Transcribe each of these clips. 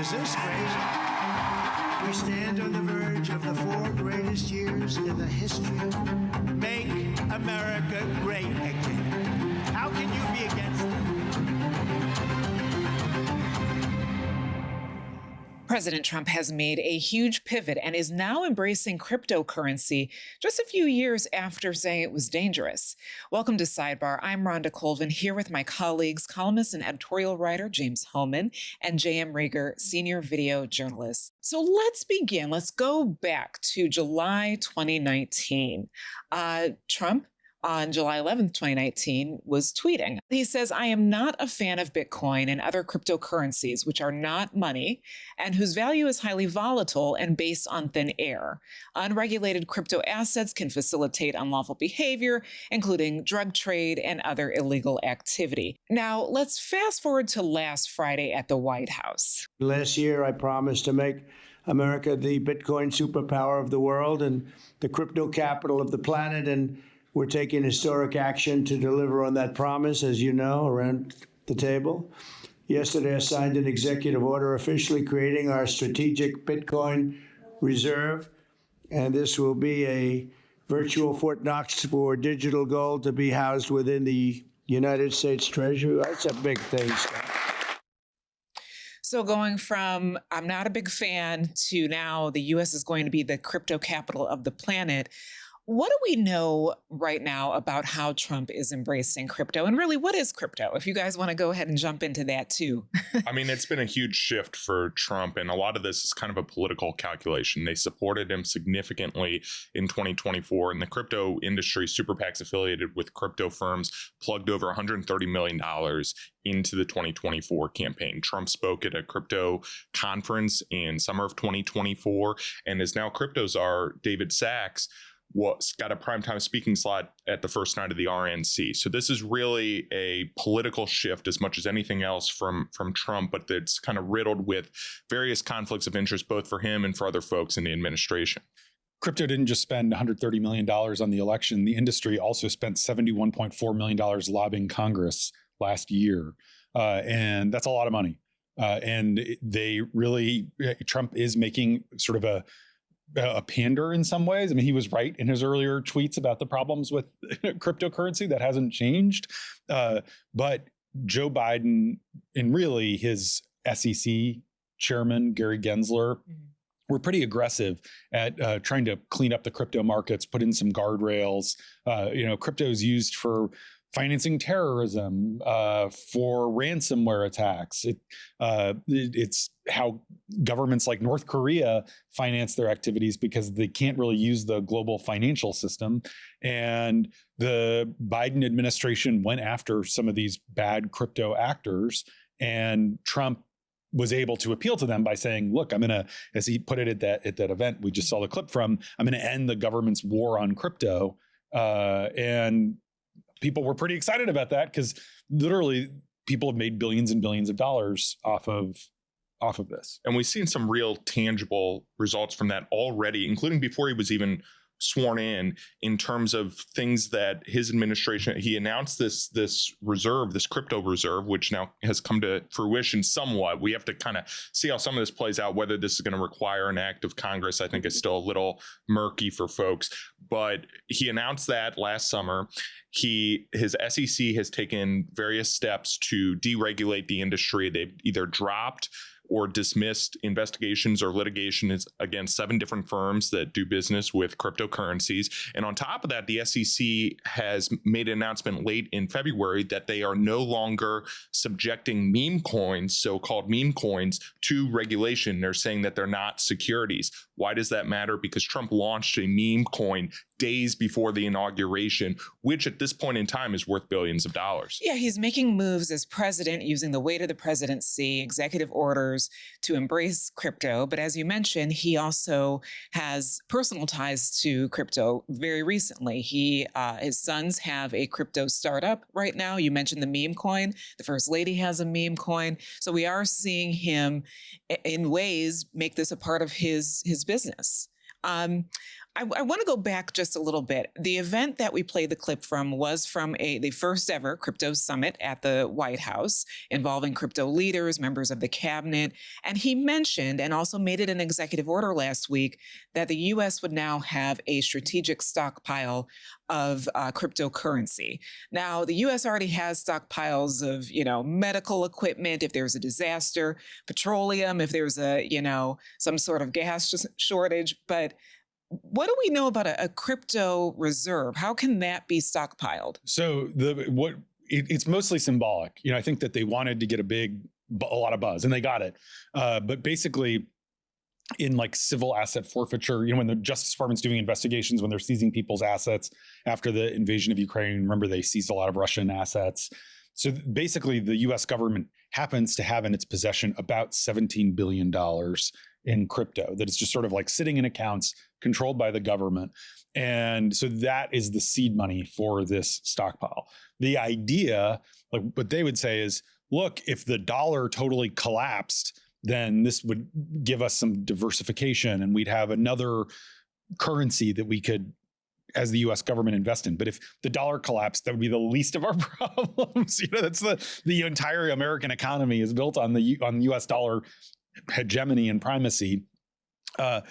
Is this crazy? We stand on the verge of the 4 greatest years in the history. Make America great again. How can you be against it? President Trump has made a huge pivot and is now embracing cryptocurrency just a few years after saying it was dangerous. Welcome to Sidebar. I'm Rhonda Colvin, here with my colleagues, columnist and editorial writer James Hohmann and JM Rieger, senior video journalist. So let's begin. Let's go back to July 2019. Trump, on July 11th, 2019, was tweeting. He says, "I am not a fan of Bitcoin and other cryptocurrencies, which are not money and whose value is highly volatile and based on thin air. Unregulated crypto assets can facilitate unlawful behavior, including drug trade and other illegal activity." Now, let's fast forward to last Friday at the White House. Last year, I promised to make America the Bitcoin superpower of the world and the crypto capital of the planet, and we're taking historic action to deliver on that promise, as you know, around the table. Yesterday, I signed an executive order officially creating our strategic Bitcoin reserve, and this will be a virtual Fort Knox for digital gold to be housed within the United States Treasury. That's a big thing, Scott. So going from I'm not a big fan to now the U.S. is going to be the crypto capital of the planet. What do we know right now about how Trump is embracing crypto? And really, what is crypto? If you guys want to go ahead and jump into that too. I mean, it's been a huge shift for Trump, and a lot of this is kind of a political calculation. They supported him significantly in 2024, and the crypto industry, super PACs affiliated with crypto firms, plugged over $130 million into the 2024 campaign. Trump spoke at a crypto conference in summer of 2024, and as now crypto czar David Sachs got a primetime speaking slot at the first night of the RNC. So this is really a political shift as much as anything else from Trump, but it's kind of riddled with various conflicts of interest, both for him and for other folks in the administration. Crypto didn't just spend $130 million on the election. The industry also spent $71.4 million lobbying Congress last year. And that's a lot of money. And Trump is making sort of a pander in some ways. I mean, he was right in his earlier tweets about the problems with cryptocurrency. That hasn't changed. But Joe Biden and really his SEC chairman, Gary Gensler, were pretty aggressive at trying to clean up the crypto markets, put in some guardrails. Crypto is used for financing terrorism, for ransomware attacks. It's how governments like North Korea finance their activities because they can't really use the global financial system. And the Biden administration went after some of these bad crypto actors, and Trump was able to appeal to them by saying, look, I'm going to, as he put it at that event we just saw the clip from, I'm going to end the government's war on crypto. And people were pretty excited about that because literally people have made billions and billions of dollars off of this. And we've seen some real tangible results from that already, including before he was even sworn in terms of things that his administration, he announced this reserve, this crypto reserve, which now has come to fruition somewhat. We have to kind of see how some of this plays out. Whether this is going to require an act of Congress, I think is still a little murky for folks. But he announced that last summer. His SEC has taken various steps to deregulate the industry. They've either dropped or dismissed investigations or litigation against 7 different firms that do business with cryptocurrencies. And on top of that, the SEC has made an announcement late in February that they are no longer subjecting meme coins, so-called meme coins, to regulation. They're saying that they're not securities. Why does that matter? Because Trump launched a meme coin days before the inauguration, which at this point in time is worth billions of dollars. Yeah, he's making moves as president using the weight of the presidency, executive orders to embrace crypto. But as you mentioned, he also has personal ties to crypto very recently. His sons have a crypto startup right now. You mentioned the meme coin. The first lady has a meme coin. So we are seeing him in ways make this a part of his business. I want to go back just a little bit. The event that we played the clip from was from the first ever crypto summit at the White House involving crypto leaders, members of the cabinet. And he mentioned and also made it an executive order last week that the U.S. would now have a strategic stockpile of cryptocurrency. Now, the U.S. already has stockpiles of, medical equipment if there's a disaster, petroleum if there's some sort of gas shortage. But what do we know about a crypto reserve? How can that be stockpiled? So it's mostly symbolic. I think that they wanted to get a lot of buzz, and they got it. But basically, in like civil asset forfeiture, when the Justice Department's doing investigations, when they're seizing people's assets after the invasion of Ukraine, remember they seized a lot of Russian assets. So basically, the U.S. government happens to have in its possession about $17 billion in crypto that is just sort of like sitting in accounts controlled by the government. And so that is the seed money for this stockpile. The idea, like what they would say is, look, if the dollar totally collapsed, then this would give us some diversification and we'd have another currency that we could, as the U.S. government, invest in. But if the dollar collapsed, that would be the least of our problems. That's the entire American economy is built on the U.S. dollar hegemony and primacy. But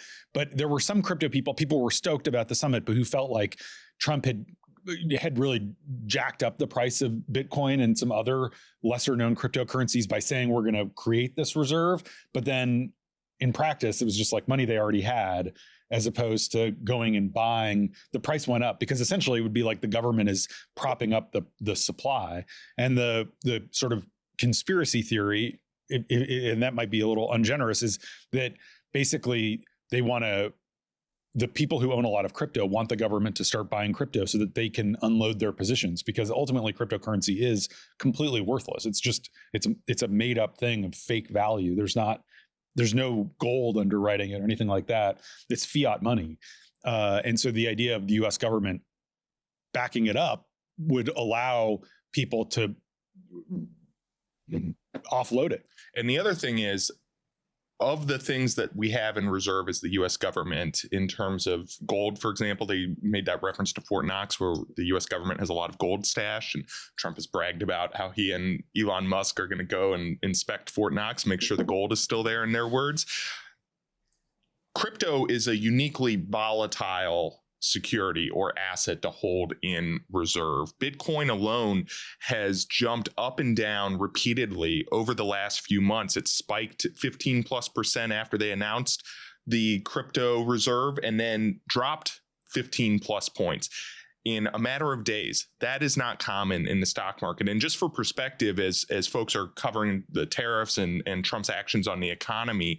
there were some crypto people were stoked about the summit, but who felt like Trump had really jacked up the price of Bitcoin and some other lesser known cryptocurrencies by saying we're going to create this reserve. But then in practice, it was just like money they already had, as opposed to going and buying. The price went up because essentially it would be like the government is propping up the supply. And the sort of conspiracy theory, and that might be a little ungenerous, is that basically the people who own a lot of crypto want the government to start buying crypto so that they can unload their positions, because ultimately cryptocurrency is completely worthless. It's a made up thing of fake value. There's no gold underwriting it or anything like that. It's fiat money. And so the idea of the US government backing it up would allow people to offload it. And the other thing is, of the things that we have in reserve as the U.S. government, in terms of gold, for example, they made that reference to Fort Knox, where the U.S. government has a lot of gold stash, and Trump has bragged about how he and Elon Musk are going to go and inspect Fort Knox, make sure the gold is still there, in their words. Crypto is a uniquely volatile security or asset to hold in reserve. Bitcoin alone has jumped up and down repeatedly over the last few months. It spiked 15+% after they announced the crypto reserve, and then dropped 15+ points in a matter of days. That is not common in the stock market. And just for perspective, as folks are covering the tariffs and Trump's actions on the economy,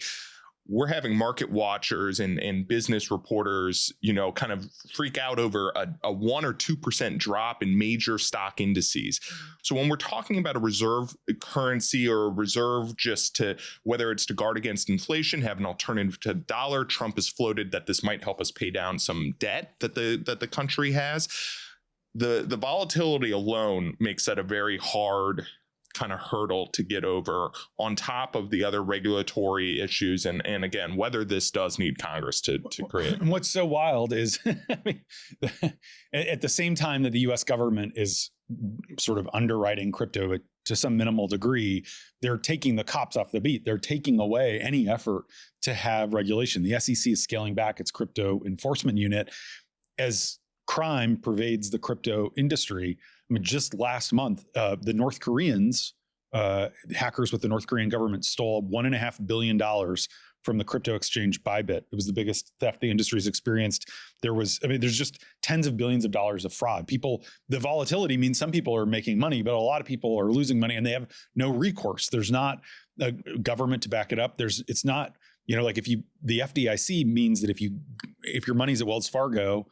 we're having market watchers and business reporters, kind of freak out over a 1 or 2% drop in major stock indices. So when we're talking about a reserve currency or a reserve just to, whether it's to guard against inflation, have an alternative to the dollar, Trump has floated that this might help us pay down some debt that the country has. The volatility alone makes that a very hard kind of hurdle to get over, on top of the other regulatory issues. And again, whether this does need Congress to create. And what's so wild is at the same time that the US government is sort of underwriting crypto to some minimal degree, they're taking the cops off the beat. They're taking away any effort to have regulation. The SEC is scaling back its crypto enforcement unit as crime pervades the crypto industry. I mean, just last month, the North Koreans, hackers with the North Korean government, stole $1.5 billion from the crypto exchange Bybit. It was the biggest theft the industry's experienced. There's just tens of billions of dollars of fraud. The volatility means some people are making money, but a lot of people are losing money and they have no recourse. There's not a government to back it up. It's not, like the FDIC means that if your money's at Wells Fargo,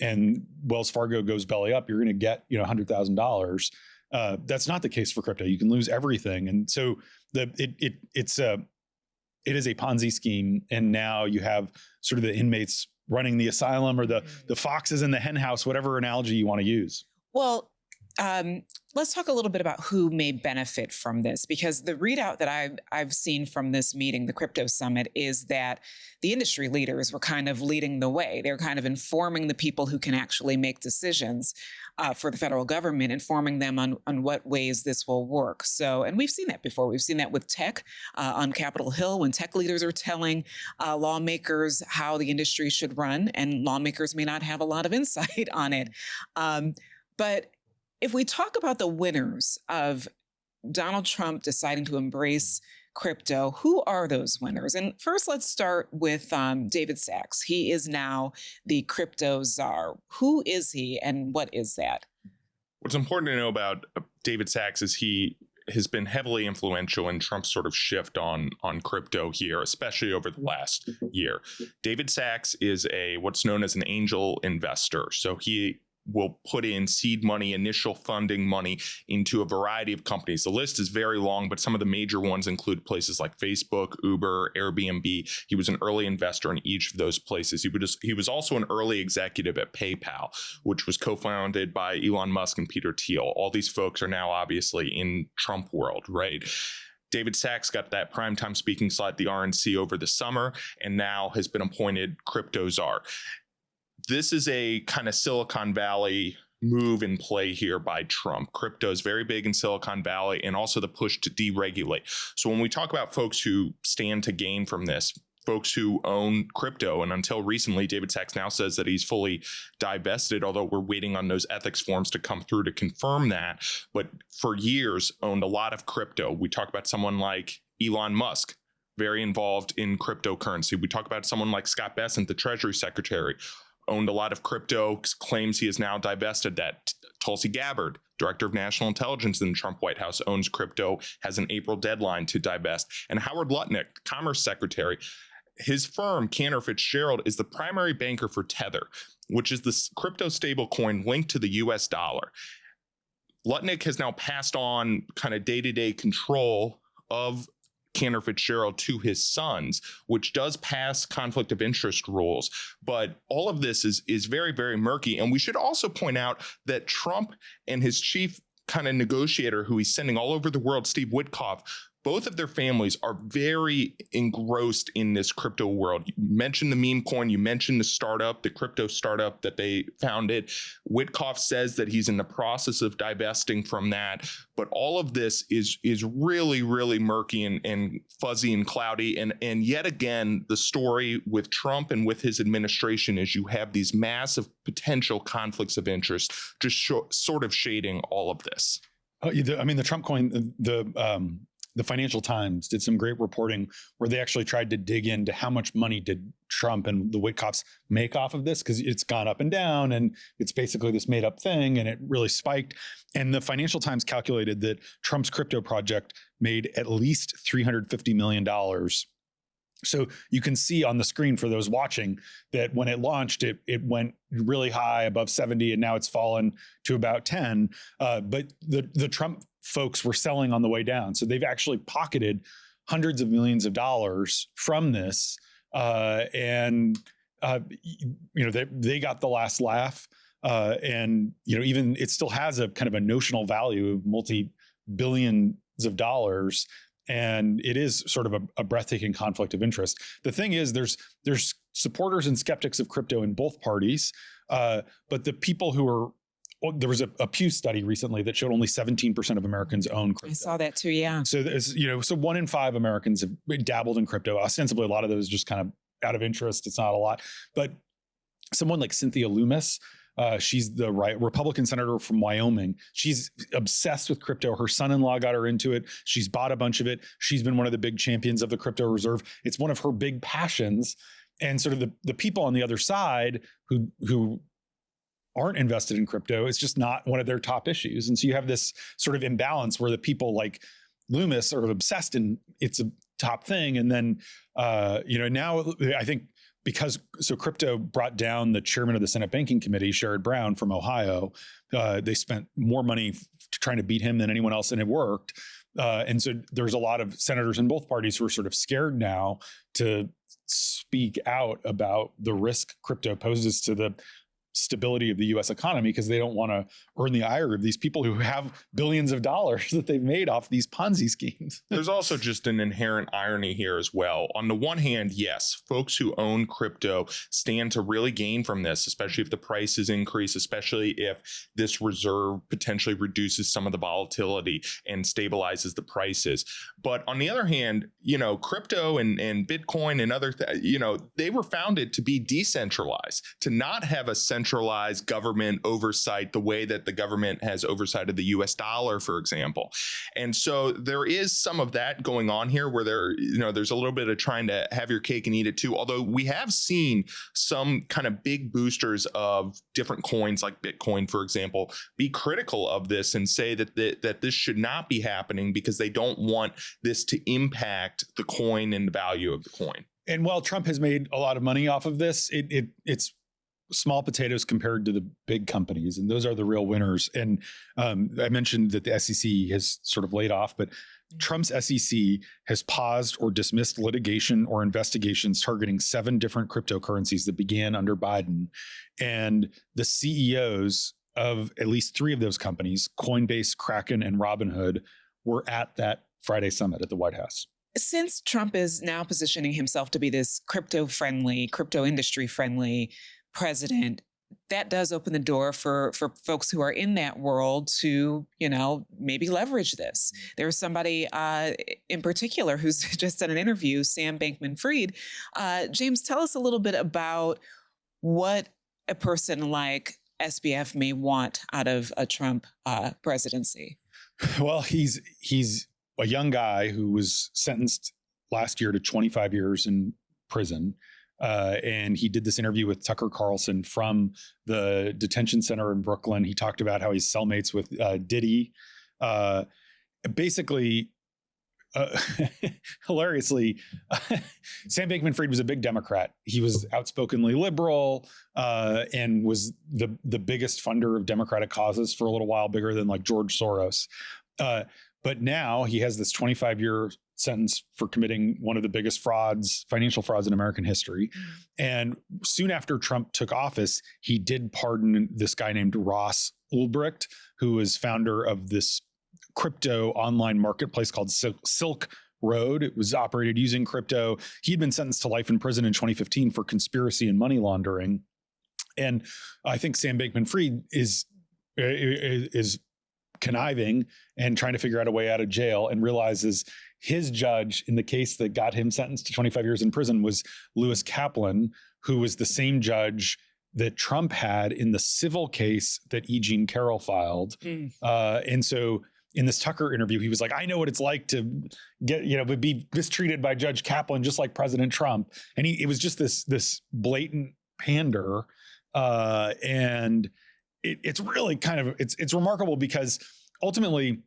and Wells Fargo goes belly up, you're going to get, $100,000. That's not the case for crypto. You can lose everything. And so it is a Ponzi scheme. And now you have sort of the inmates running the asylum, or the foxes in the hen house, whatever analogy you want to use. Well, let's talk a little bit about who may benefit from this, because the readout that I've seen from this meeting, the crypto summit, is that the industry leaders were kind of leading the way. They're kind of informing the people who can actually make decisions for the federal government, informing them on what ways this will work. So, and we've seen that before. We've seen that with tech on Capitol Hill, when tech leaders are telling lawmakers how the industry should run, and lawmakers may not have a lot of insight on it. But if we talk about the winners of Donald Trump deciding to embrace crypto, who are those winners? And first, let's start with David Sachs. He is now the crypto czar. Who is he, and what is that? What's important to know about David Sachs is he has been heavily influential in Trump's sort of shift on crypto here, especially over the last year. David Sachs is what's known as an angel investor. So he will put in seed money, initial funding money into a variety of companies. The list is very long, but some of the major ones include places like Facebook, Uber, Airbnb. He was an early investor in each of those places. He was also an early executive at PayPal, which was co-founded by Elon Musk and Peter Thiel. All these folks are now obviously in Trump world, right? David Sachs got that primetime speaking slot at the RNC over the summer, and now has been appointed crypto czar. This is a kind of Silicon Valley move in play here by Trump. Crypto is very big in Silicon Valley, and also the push to deregulate. So when we talk about folks who stand to gain from this, folks who own crypto, and until recently, David Sachs now says that he's fully divested, although we're waiting on those ethics forms to come through to confirm that, but for years owned a lot of crypto. We talk about someone like Elon Musk, very involved in cryptocurrency. We talk about someone like Scott Bessent, the Treasury Secretary, owned a lot of crypto, claims he has now divested that. Tulsi Gabbard, director of national intelligence in the Trump White House, owns crypto, has an April deadline to divest. And Howard Lutnick, Commerce Secretary, his firm, Cantor Fitzgerald, is the primary banker for Tether, which is the crypto stablecoin linked to the US dollar. Lutnick has now passed on kind of day-to-day control of Cantor Fitzgerald to his sons, which does pass conflict of interest rules. But all of this is very, very murky. And we should also point out that Trump and his chief kind of negotiator, who he's sending all over the world, Steve Witkoff, both of their families are very engrossed in this crypto world. You mentioned the meme coin, you mentioned the startup, the crypto startup that they founded. Witkoff says that he's in the process of divesting from that. But all of this is really, really murky and fuzzy and cloudy. And yet again, the story with Trump and with his administration is you have these massive potential conflicts of interest just sort of shading all of this. The Trump coin, the Financial Times did some great reporting where they actually tried to dig into how much money did Trump and the Witkoffs make off of this, because it's gone up and down and it's basically this made up thing and it really spiked. And the Financial Times calculated that Trump's crypto project made at least $350 million. So you can see on the screen for those watching that when it launched, it went really high above 70 and now it's fallen to about 10. But the Trump folks were selling on the way down. So they've actually pocketed hundreds of millions of dollars from this. They got the last laugh. Even it still has a kind of a notional value of multi-billions of dollars. And it is sort of a breathtaking conflict of interest. The thing is, there's supporters and skeptics of crypto in both parties. But the people who are, there was a Pew study recently that showed only 17% of Americans own crypto. I saw that too, yeah. So there's, so 1 in 5 Americans have dabbled in crypto. Ostensibly, a lot of those just kind of out of interest. It's not a lot. But someone like Cynthia Loomis, she's the Republican senator from Wyoming. She's obsessed with crypto. Her son-in-law got her into it. She's bought a bunch of it. She's been one of the big champions of the crypto reserve. It's one of her big passions. And sort of the people on the other side who aren't invested in crypto, it's just not one of their top issues. And so you have this sort of imbalance where the people like Loomis are obsessed and it's a top thing. And then, now I think crypto brought down the chairman of the Senate Banking Committee, Sherrod Brown from Ohio. They spent more money trying to beat him than anyone else, and it worked. And so there's a lot of senators in both parties who are sort of scared now to speak out about the risk crypto poses to the stability of the U.S. economy because they don't want to earn the ire of these people who have billions of dollars that they've made off these Ponzi schemes. There's also just an inherent irony here as well. On the one hand, yes, folks who own crypto stand to really gain from this, especially if the prices increase, especially if this reserve potentially reduces some of the volatility and stabilizes the prices. But on the other hand, crypto and Bitcoin and other, they were founded to be decentralized, to not have a centralized government oversight the way that the government has oversight of the US dollar, for example. And so there is some of that going on here where there's a little bit of trying to have your cake and eat it too. Although we have seen some kind of big boosters of different coins like Bitcoin, for example, be critical of this and say that this should not be happening because they don't want this to impact the coin and the value of the coin. And while Trump has made a lot of money off of this, it's small potatoes compared to the big companies, and those are the real winners. And I mentioned that the SEC has sort of laid off, but Trump's SEC has paused or dismissed litigation or investigations targeting 7 different cryptocurrencies that began under Biden. And the CEOs of at least 3 of those companies, Coinbase, Kraken, and Robinhood, were at that Friday summit at the White House. Since Trump is now positioning himself to be this crypto industry friendly president, that does open the door for folks who are in that world to, maybe leverage this. There's somebody in particular who's just done an interview, Sam Bankman-Fried. James, tell us a little bit about what a person like SBF may want out of a Trump presidency. Well, he's a young guy who was sentenced last year to 25 years in prison. And he did this interview with Tucker Carlson from the detention center in Brooklyn. He talked about how he's cellmates with Diddy. Hilariously, Sam Bankman-Fried was a big Democrat. He was outspokenly liberal and was the biggest funder of Democratic causes for a little while, bigger than like George Soros. But now he has this 25-year sentence for committing one of the biggest financial frauds in American history. And soon after Trump took office, he did pardon this guy named Ross Ulbricht, who was founder of this crypto online marketplace called Silk Road. It was operated using crypto. He'd been sentenced to life in prison in 2015 for conspiracy and money laundering. And I think Sam Bankman-Fried is conniving and trying to figure out a way out of jail, and realizes his judge in the case that got him sentenced to 25 years in prison was Lewis Kaplan, who was the same judge that Trump had in the civil case that E. Jean Carroll filed. And so in this Tucker interview, he was like, I know what it's like to be mistreated by Judge Kaplan, just like President Trump. And it was just this blatant pander. And it's really it's remarkable because ultimately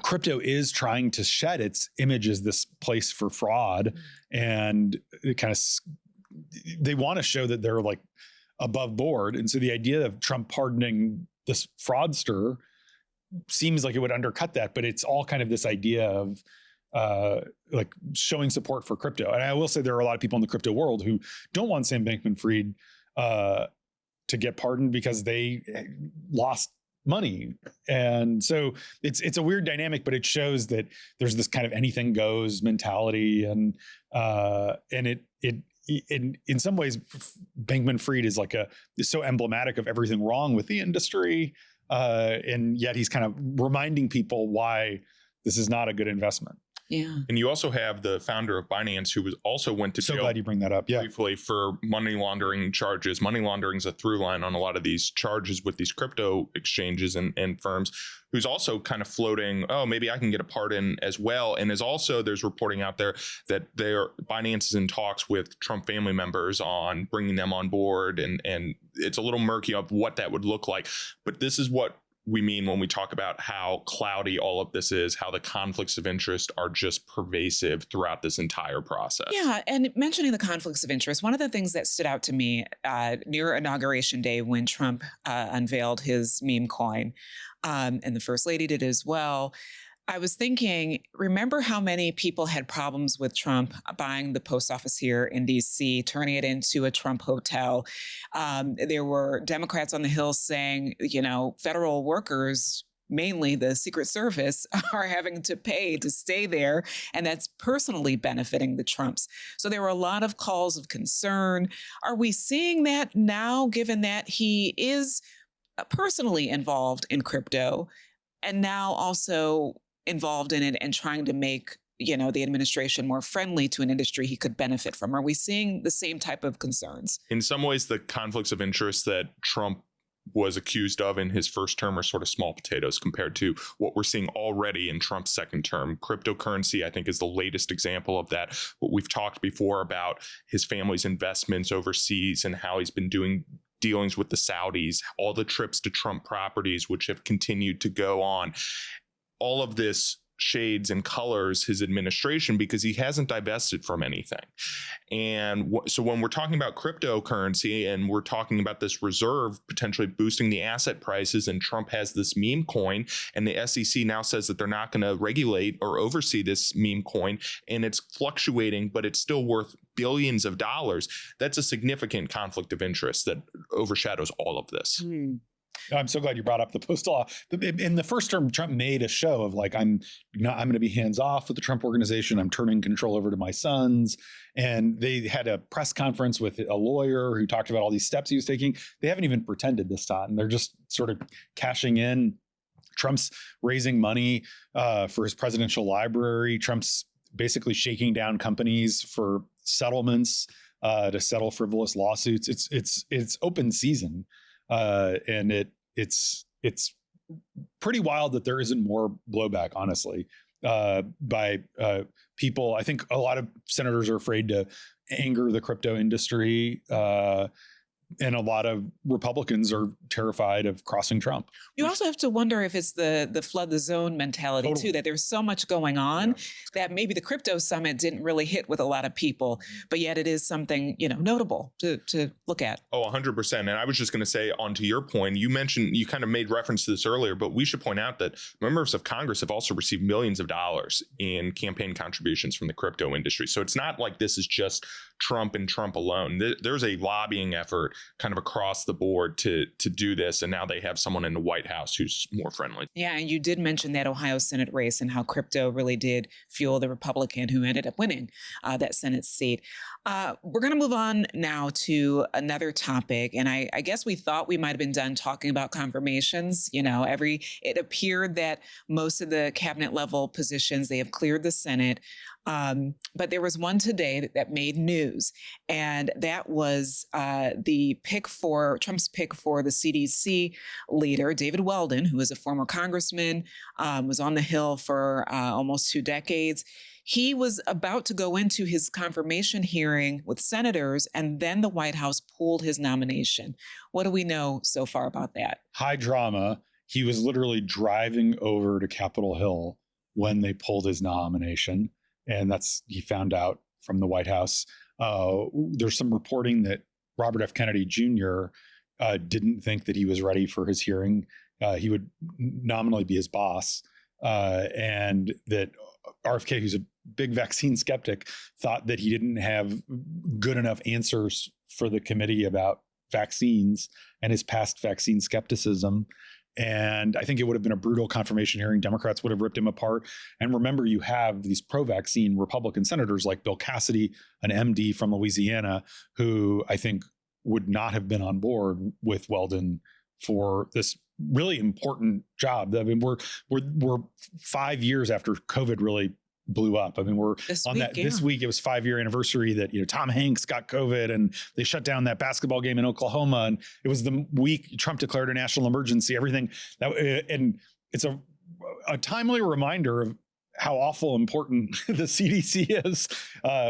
crypto is trying to shed its image as this place for fraud. And they want to show that they're like above board. And so the idea of Trump pardoning this fraudster seems like it would undercut that, but it's all kind of this idea of like showing support for crypto. And I will say there are a lot of people in the crypto world who don't want Sam Bankman-Fried to get pardoned because they lost money. And so it's a weird dynamic, but it shows that there's this kind of anything goes mentality. And it in some ways, Bankman-Fried is so emblematic of everything wrong with the industry. And yet he's kind of reminding people why this is not a good investment. Yeah. And you also have the founder of Binance, who also went to jail. So glad you bring that up. Yeah. Briefly for money laundering charges. Money laundering is a through line on a lot of these charges with these crypto exchanges and firms, who's also kind of floating, oh, maybe I can get a pardon as well. And there's reporting out there that Binance is in talks with Trump family members on bringing them on board. And it's a little murky of what that would look like. But this is what we mean when we talk about how cloudy all of this is, how the conflicts of interest are just pervasive throughout this entire process. Yeah. And mentioning the conflicts of interest, one of the things that stood out to me near Inauguration Day when Trump unveiled his meme coin, and the First Lady did as well, I was thinking, remember how many people had problems with Trump buying the post office here in DC, turning it into a Trump hotel? There were Democrats on the Hill saying, federal workers, mainly the Secret Service, are having to pay to stay there, and that's personally benefiting the Trumps. So there were a lot of calls of concern. Are we seeing that now, given that he is personally involved in crypto and now also involved in it and trying to make the administration more friendly to an industry he could benefit from? Are we seeing the same type of concerns? In some ways, the conflicts of interest that Trump was accused of in his first term are sort of small potatoes compared to what we're seeing already in Trump's second term. Cryptocurrency, I think, is the latest example of that. What we've talked before about his family's investments overseas and how he's been doing dealings with the Saudis, all the trips to Trump properties, which have continued to go on. All of this shades and colors his administration because he hasn't divested from anything. And so when we're talking about cryptocurrency and we're talking about this reserve potentially boosting the asset prices, and Trump has this meme coin, and the SEC now says that they're not going to regulate or oversee this meme coin, and it's fluctuating, but it's still worth billions of dollars. That's a significant conflict of interest that overshadows all of this. I'm so glad you brought up the postal law. In the first term, Trump made a show of like, I'm going to be hands off with the Trump organization. I'm turning control over to my sons. And they had a press conference with a lawyer who talked about all these steps he was taking. They haven't even pretended this time. They're just sort of cashing in. Trump's raising money for his presidential library. Trump's basically shaking down companies for settlements to settle frivolous lawsuits. It's open season. And it's pretty wild that there isn't more blowback, honestly, by people. I think a lot of senators are afraid to anger the crypto industry, and a lot of Republicans are terrified of crossing Trump. You also have to wonder if it's the flood the zone mentality too, that there's so much going on that maybe the crypto summit didn't really hit with a lot of people, but yet it is something, notable to look at. Oh, 100%. And I was just going to say, on to your point, you kind of made reference to this earlier, but we should point out that members of Congress have also received millions of dollars in campaign contributions from the crypto industry. So it's not like this is just Trump and Trump alone. There's a lobbying effort kind of across the board to do this. And now they have someone in the White House who's more friendly. Yeah. And you did mention that Ohio Senate race and how crypto really did fuel the Republican who ended up winning that Senate seat. We're going to move on now to another topic. And I guess we thought we might have been done talking about confirmations. It appeared that most of the cabinet level positions, they have cleared the Senate. But there was one today that made news, and that was Trump's pick for the CDC leader, David Weldon, who is a former congressman, was on the Hill for almost 2 decades. He was about to go into his confirmation hearing with senators, and then the White House pulled his nomination. What do we know so far about that? High drama. He was literally driving over to Capitol Hill when they pulled his nomination. And he found out from the White House. There's some reporting that Robert F. Kennedy Jr. Didn't think that he was ready for his hearing. He would nominally be his boss. And that RFK, who's a big vaccine skeptic, thought that he didn't have good enough answers for the committee about vaccines and his past vaccine skepticism. And I think it would have been a brutal confirmation hearing. Democrats would have ripped him apart. And remember, you have these pro-vaccine Republican senators like Bill Cassidy, an MD from Louisiana, who I think would not have been on board with Weldon for this really important job. I mean, we're 5 years after COVID really blew up. I mean, this week it was 5-year anniversary that, Tom Hanks got COVID and they shut down that basketball game in Oklahoma. And it was the week Trump declared a national emergency, everything and it's a timely reminder of how awful important the CDC is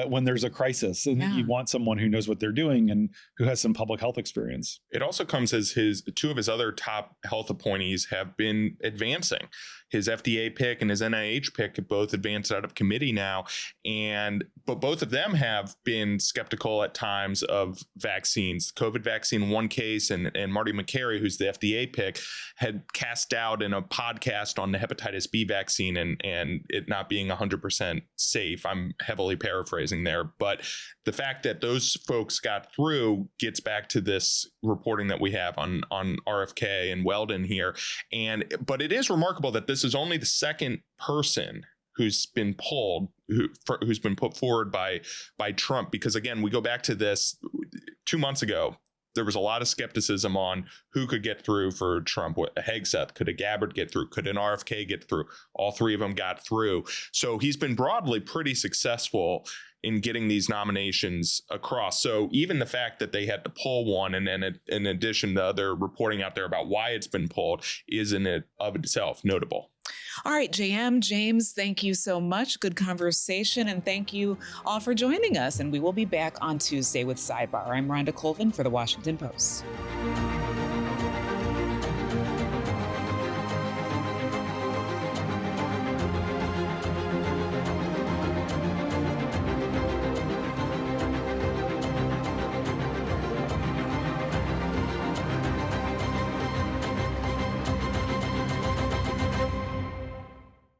when there's a crisis, and you want someone who knows what they're doing and who has some public health experience. It also comes as two of his other top health appointees have been advancing. his FDA pick and his NIH pick have both advanced out of committee now. But both of them have been skeptical at times of vaccines. COVID vaccine in one case, and Marty McCary, who's the FDA pick, had cast doubt in a podcast on the hepatitis B vaccine and it not being 100% safe. I'm heavily paraphrasing there. But the fact that those folks got through gets back to this reporting that we have on RFK and Weldon here. But it is remarkable that this is only the second person who's been who's been put forward by Trump, because again, we go back to this 2 months ago. There was a lot of skepticism on who could get through for Trump. What a Hegseth, could a Gabbard get through? Could an RFK get through? All three of them got through. So he's been broadly pretty successful in getting these nominations across. So even the fact that they had to pull one, and then in addition to other reporting out there about why it's been pulled, is in it of itself notable. All right, JM, James, thank you so much. Good conversation. And thank you all for joining us. And we will be back on Tuesday with Sidebar. I'm Rhonda Colvin for The Washington Post.